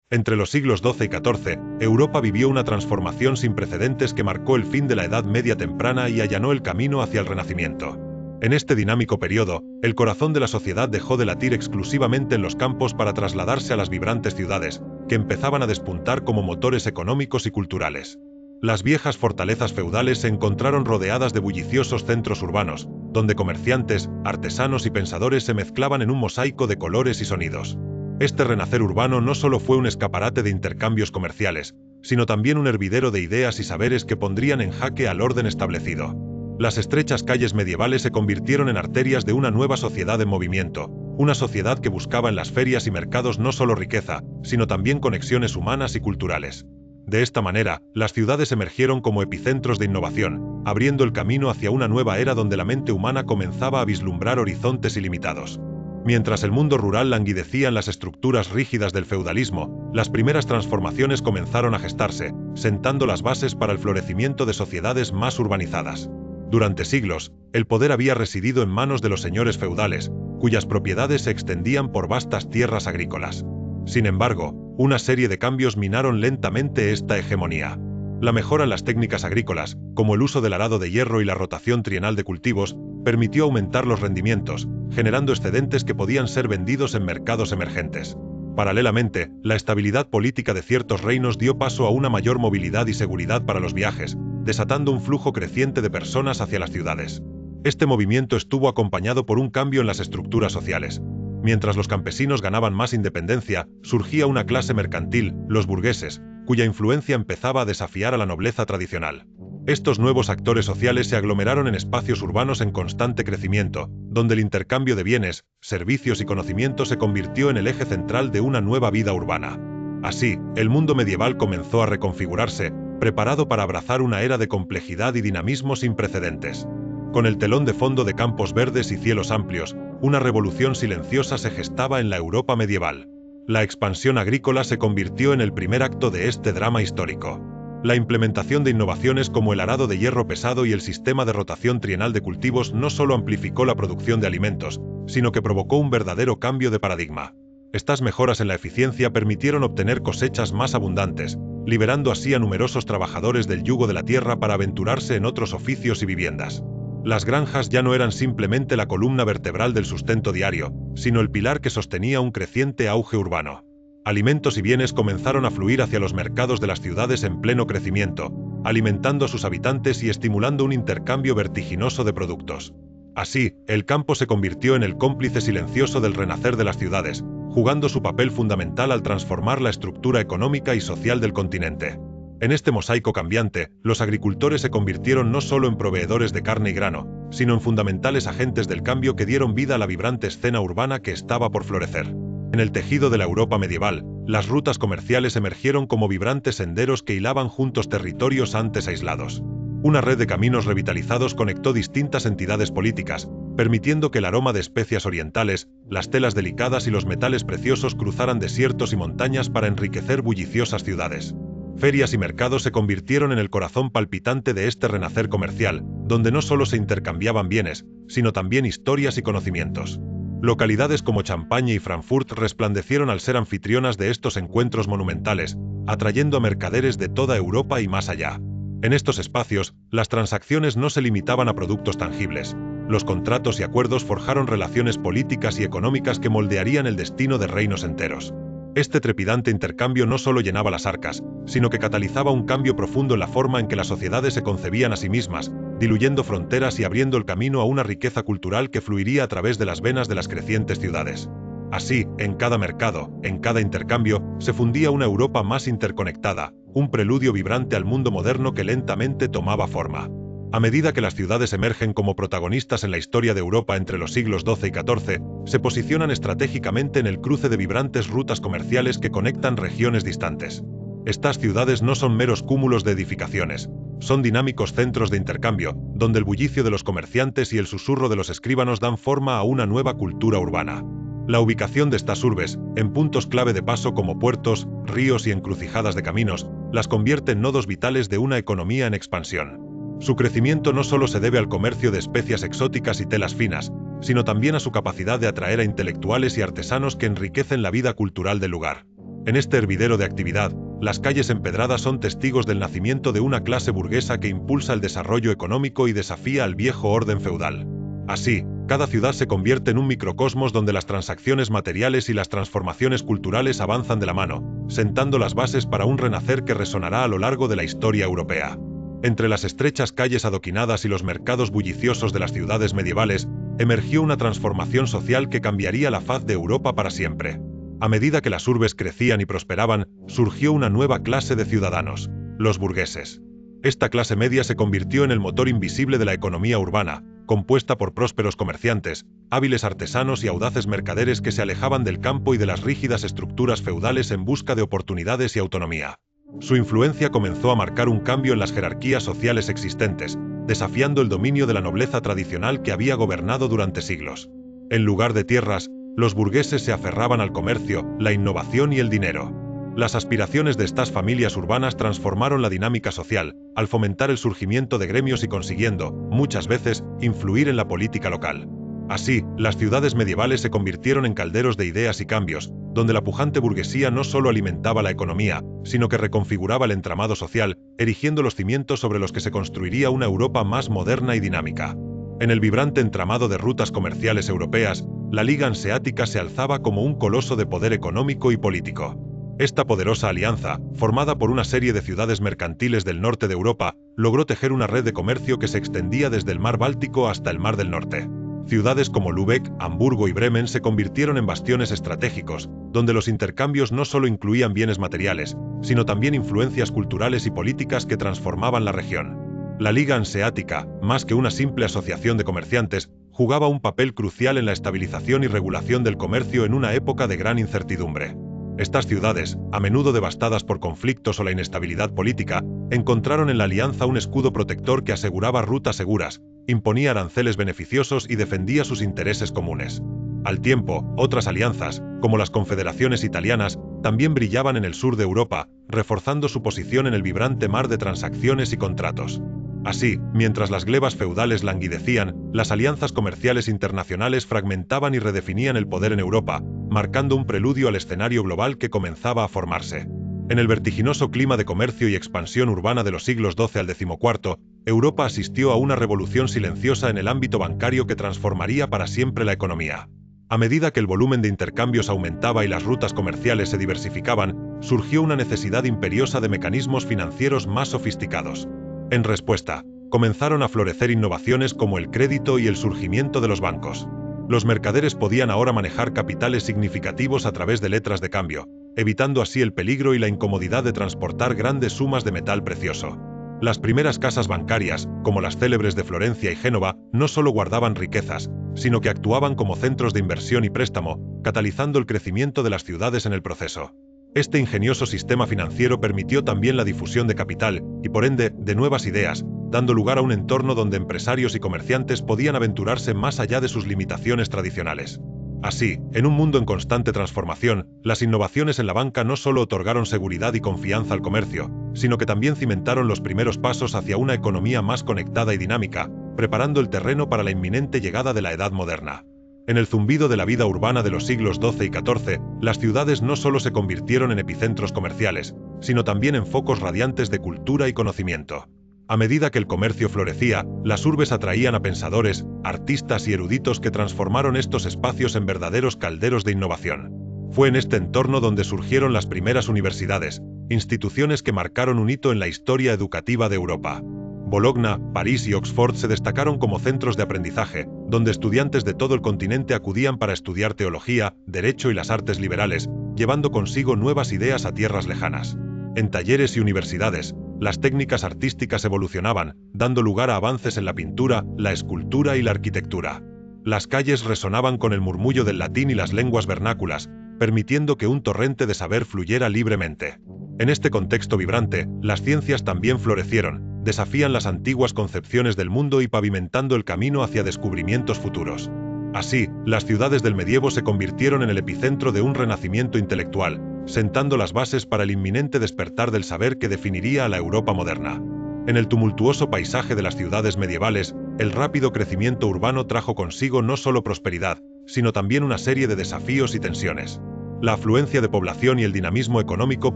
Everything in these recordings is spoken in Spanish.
Entre los siglos XII y XIV, Europa vivió una transformación sin precedentes que marcó el fin de la Edad Media temprana y allanó el camino hacia el Renacimiento. En este dinámico periodo, el corazón de la sociedad dejó de latir exclusivamente en los campos para trasladarse a las vibrantes ciudades, que empezaban a despuntar como motores económicos y culturales. Las viejas fortalezas feudales se encontraron rodeadas de bulliciosos centros urbanos, donde comerciantes, artesanos y pensadores se mezclaban en un mosaico de colores y sonidos. Este renacer urbano no solo fue un escaparate de intercambios comerciales, sino también un hervidero de ideas y saberes que pondrían en jaque al orden establecido. Las estrechas calles medievales se convirtieron en arterias de una nueva sociedad en movimiento, una sociedad que buscaba en las ferias y mercados no solo riqueza, sino también conexiones humanas y culturales. De esta manera, las ciudades emergieron como epicentros de innovación, abriendo el camino hacia una nueva era donde la mente humana comenzaba a vislumbrar horizontes ilimitados. Mientras el mundo rural languidecía en las estructuras rígidas del feudalismo, las primeras transformaciones comenzaron a gestarse, sentando las bases para el florecimiento de sociedades más urbanizadas. Durante siglos, el poder había residido en manos de los señores feudales, cuyas propiedades se extendían por vastas tierras agrícolas. Sin embargo, una serie de cambios minaron lentamente esta hegemonía. La mejora en las técnicas agrícolas, como el uso del arado de hierro y la rotación trienal de cultivos, permitió aumentar los rendimientos, generando excedentes que podían ser vendidos en mercados emergentes. Paralelamente, la estabilidad política de ciertos reinos dio paso a una mayor movilidad y seguridad para los viajes, desatando un flujo creciente de personas hacia las ciudades. Este movimiento estuvo acompañado por un cambio en las estructuras sociales. Mientras los campesinos ganaban más independencia, surgía una clase mercantil, los burgueses, cuya influencia empezaba a desafiar a la nobleza tradicional. Estos nuevos actores sociales se aglomeraron en espacios urbanos en constante crecimiento, donde el intercambio de bienes, servicios y conocimientos se convirtió en el eje central de una nueva vida urbana. Así, el mundo medieval comenzó a reconfigurarse, preparado para abrazar una era de complejidad y dinamismo sin precedentes. Con el telón de fondo de campos verdes y cielos amplios, una revolución silenciosa se gestaba en la Europa medieval. La expansión agrícola se convirtió en el primer acto de este drama histórico. La implementación de innovaciones como el arado de hierro pesado y el sistema de rotación trienal de cultivos no solo amplificó la producción de alimentos, sino que provocó un verdadero cambio de paradigma. Estas mejoras en la eficiencia permitieron obtener cosechas más abundantes, liberando así a numerosos trabajadores del yugo de la tierra para aventurarse en otros oficios y viviendas. Las granjas ya no eran simplemente la columna vertebral del sustento diario, sino el pilar que sostenía un creciente auge urbano. Alimentos y bienes comenzaron a fluir hacia los mercados de las ciudades en pleno crecimiento, alimentando a sus habitantes y estimulando un intercambio vertiginoso de productos. Así, el campo se convirtió en el cómplice silencioso del renacer de las ciudades, jugando su papel fundamental al transformar la estructura económica y social del continente. En este mosaico cambiante, los agricultores se convirtieron no solo en proveedores de carne y grano, sino en fundamentales agentes del cambio que dieron vida a la vibrante escena urbana que estaba por florecer. En el tejido de la Europa medieval, las rutas comerciales emergieron como vibrantes senderos que hilaban juntos territorios antes aislados. Una red de caminos revitalizados conectó distintas entidades políticas, permitiendo que el aroma de especias orientales, las telas delicadas y los metales preciosos cruzaran desiertos y montañas para enriquecer bulliciosas ciudades. Ferias y mercados se convirtieron en el corazón palpitante de este renacer comercial, donde no solo se intercambiaban bienes, sino también historias y conocimientos. Localidades como Champaña y Frankfurt resplandecieron al ser anfitrionas de estos encuentros monumentales, atrayendo a mercaderes de toda Europa y más allá. En estos espacios, las transacciones no se limitaban a productos tangibles. Los contratos y acuerdos forjaron relaciones políticas y económicas que moldearían el destino de reinos enteros. Este trepidante intercambio no solo llenaba las arcas, sino que catalizaba un cambio profundo en la forma en que las sociedades se concebían a sí mismas, diluyendo fronteras y abriendo el camino a una riqueza cultural que fluiría a través de las venas de las crecientes ciudades. Así, en cada mercado, en cada intercambio, se fundía una Europa más interconectada, un preludio vibrante al mundo moderno que lentamente tomaba forma. A medida que las ciudades emergen como protagonistas en la historia de Europa entre los siglos XII y XIV, se posicionan estratégicamente en el cruce de vibrantes rutas comerciales que conectan regiones distantes. Estas ciudades no son meros cúmulos de edificaciones, son dinámicos centros de intercambio, donde el bullicio de los comerciantes y el susurro de los escribanos dan forma a una nueva cultura urbana. La ubicación de estas urbes, en puntos clave de paso como puertos, ríos y encrucijadas de caminos, las convierte en nodos vitales de una economía en expansión. Su crecimiento no solo se debe al comercio de especias exóticas y telas finas, sino también a su capacidad de atraer a intelectuales y artesanos que enriquecen la vida cultural del lugar. En este hervidero de actividad, las calles empedradas son testigos del nacimiento de una clase burguesa que impulsa el desarrollo económico y desafía al viejo orden feudal. Así, cada ciudad se convierte en un microcosmos donde las transacciones materiales y las transformaciones culturales avanzan de la mano, sentando las bases para un renacer que resonará a lo largo de la historia europea. Entre las estrechas calles adoquinadas y los mercados bulliciosos de las ciudades medievales, emergió una transformación social que cambiaría la faz de Europa para siempre. A medida que las urbes crecían y prosperaban, surgió una nueva clase de ciudadanos, los burgueses. Esta clase media se convirtió en el motor invisible de la economía urbana, compuesta por prósperos comerciantes, hábiles artesanos y audaces mercaderes que se alejaban del campo y de las rígidas estructuras feudales en busca de oportunidades y autonomía. Su influencia comenzó a marcar un cambio en las jerarquías sociales existentes, desafiando el dominio de la nobleza tradicional que había gobernado durante siglos. En lugar de tierras, los burgueses se aferraban al comercio, la innovación y el dinero. Las aspiraciones de estas familias urbanas transformaron la dinámica social, al fomentar el surgimiento de gremios y consiguiendo, muchas veces, influir en la política local. Así, las ciudades medievales se convirtieron en calderos de ideas y cambios, donde la pujante burguesía no solo alimentaba la economía, sino que reconfiguraba el entramado social, erigiendo los cimientos sobre los que se construiría una Europa más moderna y dinámica. En el vibrante entramado de rutas comerciales europeas, la Liga Hanseática se alzaba como un coloso de poder económico y político. Esta poderosa alianza, formada por una serie de ciudades mercantiles del norte de Europa, logró tejer una red de comercio que se extendía desde el mar Báltico hasta el mar del Norte. Ciudades como Lübeck, Hamburgo y Bremen se convirtieron en bastiones estratégicos, donde los intercambios no solo incluían bienes materiales, sino también influencias culturales y políticas que transformaban la región. La Liga Hanseática, más que una simple asociación de comerciantes, jugaba un papel crucial en la estabilización y regulación del comercio en una época de gran incertidumbre. Estas ciudades, a menudo devastadas por conflictos o la inestabilidad política, encontraron en la alianza un escudo protector que aseguraba rutas seguras, imponía aranceles beneficiosos y defendía sus intereses comunes. Al tiempo, otras alianzas, como las confederaciones italianas, también brillaban en el sur de Europa, reforzando su posición en el vibrante mar de transacciones y contratos. Así, mientras las glebas feudales languidecían, las alianzas comerciales internacionales fragmentaban y redefinían el poder en Europa, marcando un preludio al escenario global que comenzaba a formarse. En el vertiginoso clima de comercio y expansión urbana de los siglos XII al XIV, Europa asistió a una revolución silenciosa en el ámbito bancario que transformaría para siempre la economía. A medida que el volumen de intercambios aumentaba y las rutas comerciales se diversificaban, surgió una necesidad imperiosa de mecanismos financieros más sofisticados. En respuesta, comenzaron a florecer innovaciones como el crédito y el surgimiento de los bancos. Los mercaderes podían ahora manejar capitales significativos a través de letras de cambio, evitando así el peligro y la incomodidad de transportar grandes sumas de metal precioso. Las primeras casas bancarias, como las célebres de Florencia y Génova, no solo guardaban riquezas, sino que actuaban como centros de inversión y préstamo, catalizando el crecimiento de las ciudades en el proceso. Este ingenioso sistema financiero permitió también la difusión de capital, y por ende, de nuevas ideas, dando lugar a un entorno donde empresarios y comerciantes podían aventurarse más allá de sus limitaciones tradicionales. Así, en un mundo en constante transformación, las innovaciones en la banca no solo otorgaron seguridad y confianza al comercio, sino que también cimentaron los primeros pasos hacia una economía más conectada y dinámica, preparando el terreno para la inminente llegada de la Edad Moderna. En el zumbido de la vida urbana de los siglos XII y XIV, las ciudades no solo se convirtieron en epicentros comerciales, sino también en focos radiantes de cultura y conocimiento. A medida que el comercio florecía, las urbes atraían a pensadores, artistas y eruditos que transformaron estos espacios en verdaderos calderos de innovación. Fue en este entorno donde surgieron las primeras universidades, instituciones que marcaron un hito en la historia educativa de Europa. Bologna, París y Oxford se destacaron como centros de aprendizaje, donde estudiantes de todo el continente acudían para estudiar teología, derecho y las artes liberales, llevando consigo nuevas ideas a tierras lejanas. En talleres y universidades, las técnicas artísticas evolucionaban, dando lugar a avances en la pintura, la escultura y la arquitectura. Las calles resonaban con el murmullo del latín y las lenguas vernáculas, permitiendo que un torrente de saber fluyera libremente. En este contexto vibrante, las ciencias también florecieron, desafían las antiguas concepciones del mundo y pavimentando el camino hacia descubrimientos futuros. Así, las ciudades del medievo se convirtieron en el epicentro de un renacimiento intelectual, sentando las bases para el inminente despertar del saber que definiría a la Europa moderna. En el tumultuoso paisaje de las ciudades medievales, el rápido crecimiento urbano trajo consigo no solo prosperidad, sino también una serie de desafíos y tensiones. La afluencia de población y el dinamismo económico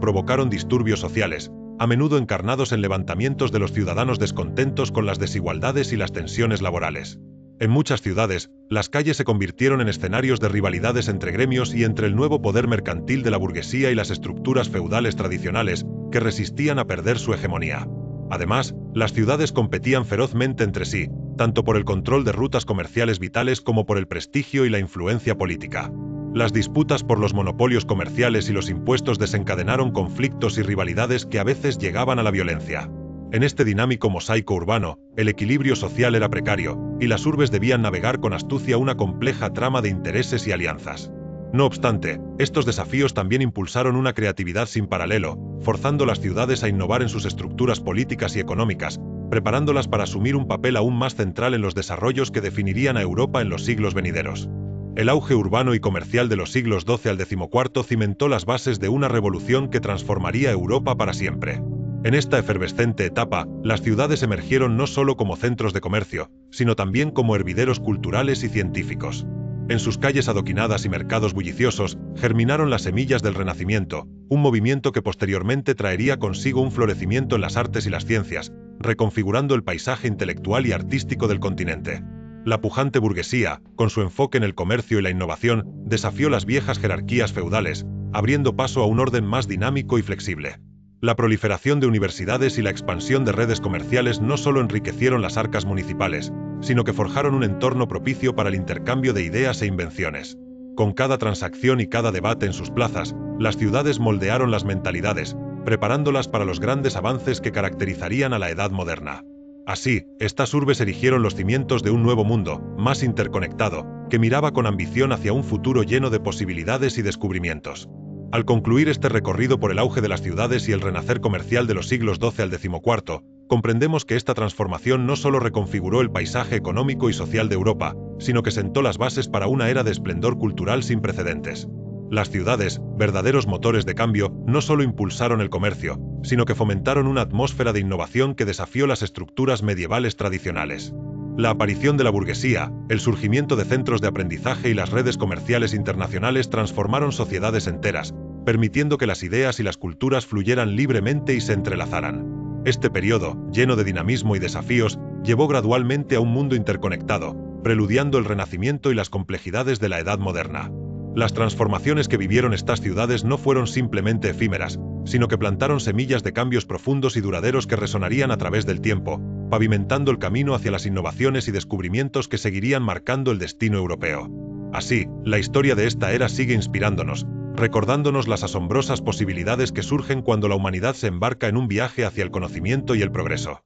provocaron disturbios sociales, a menudo encarnados en levantamientos de los ciudadanos descontentos con las desigualdades y las tensiones laborales. En muchas ciudades, las calles se convirtieron en escenarios de rivalidades entre gremios y entre el nuevo poder mercantil de la burguesía y las estructuras feudales tradicionales, que resistían a perder su hegemonía. Además, las ciudades competían ferozmente entre sí, tanto por el control de rutas comerciales vitales como por el prestigio y la influencia política. Las disputas por los monopolios comerciales y los impuestos desencadenaron conflictos y rivalidades que a veces llegaban a la violencia. En este dinámico mosaico urbano, el equilibrio social era precario, y las urbes debían navegar con astucia una compleja trama de intereses y alianzas. No obstante, estos desafíos también impulsaron una creatividad sin paralelo, forzando las ciudades a innovar en sus estructuras políticas y económicas, preparándolas para asumir un papel aún más central en los desarrollos que definirían a Europa en los siglos venideros. El auge urbano y comercial de los siglos XII al XIV cimentó las bases de una revolución que transformaría Europa para siempre. En esta efervescente etapa, las ciudades emergieron no solo como centros de comercio, sino también como hervideros culturales y científicos. En sus calles adoquinadas y mercados bulliciosos, germinaron las semillas del Renacimiento, un movimiento que posteriormente traería consigo un florecimiento en las artes y las ciencias, reconfigurando el paisaje intelectual y artístico del continente. La pujante burguesía, con su enfoque en el comercio y la innovación, desafió las viejas jerarquías feudales, abriendo paso a un orden más dinámico y flexible. La proliferación de universidades y la expansión de redes comerciales no solo enriquecieron las arcas municipales, sino que forjaron un entorno propicio para el intercambio de ideas e invenciones. Con cada transacción y cada debate en sus plazas, las ciudades moldearon las mentalidades, preparándolas para los grandes avances que caracterizarían a la Edad Moderna. Así, estas urbes erigieron los cimientos de un nuevo mundo, más interconectado, que miraba con ambición hacia un futuro lleno de posibilidades y descubrimientos. Al concluir este recorrido por el auge de las ciudades y el renacer comercial de los siglos XII al XIV, comprendemos que esta transformación no solo reconfiguró el paisaje económico y social de Europa, sino que sentó las bases para una era de esplendor cultural sin precedentes. Las ciudades, verdaderos motores de cambio, no solo impulsaron el comercio, sino que fomentaron una atmósfera de innovación que desafió las estructuras medievales tradicionales. La aparición de la burguesía, el surgimiento de centros de aprendizaje y las redes comerciales internacionales transformaron sociedades enteras, permitiendo que las ideas y las culturas fluyeran libremente y se entrelazaran. Este periodo, lleno de dinamismo y desafíos, llevó gradualmente a un mundo interconectado, preludiando el Renacimiento y las complejidades de la Edad Moderna. Las transformaciones que vivieron estas ciudades no fueron simplemente efímeras, sino que plantaron semillas de cambios profundos y duraderos que resonarían a través del tiempo, pavimentando el camino hacia las innovaciones y descubrimientos que seguirían marcando el destino europeo. Así, la historia de esta era sigue inspirándonos, recordándonos las asombrosas posibilidades que surgen cuando la humanidad se embarca en un viaje hacia el conocimiento y el progreso.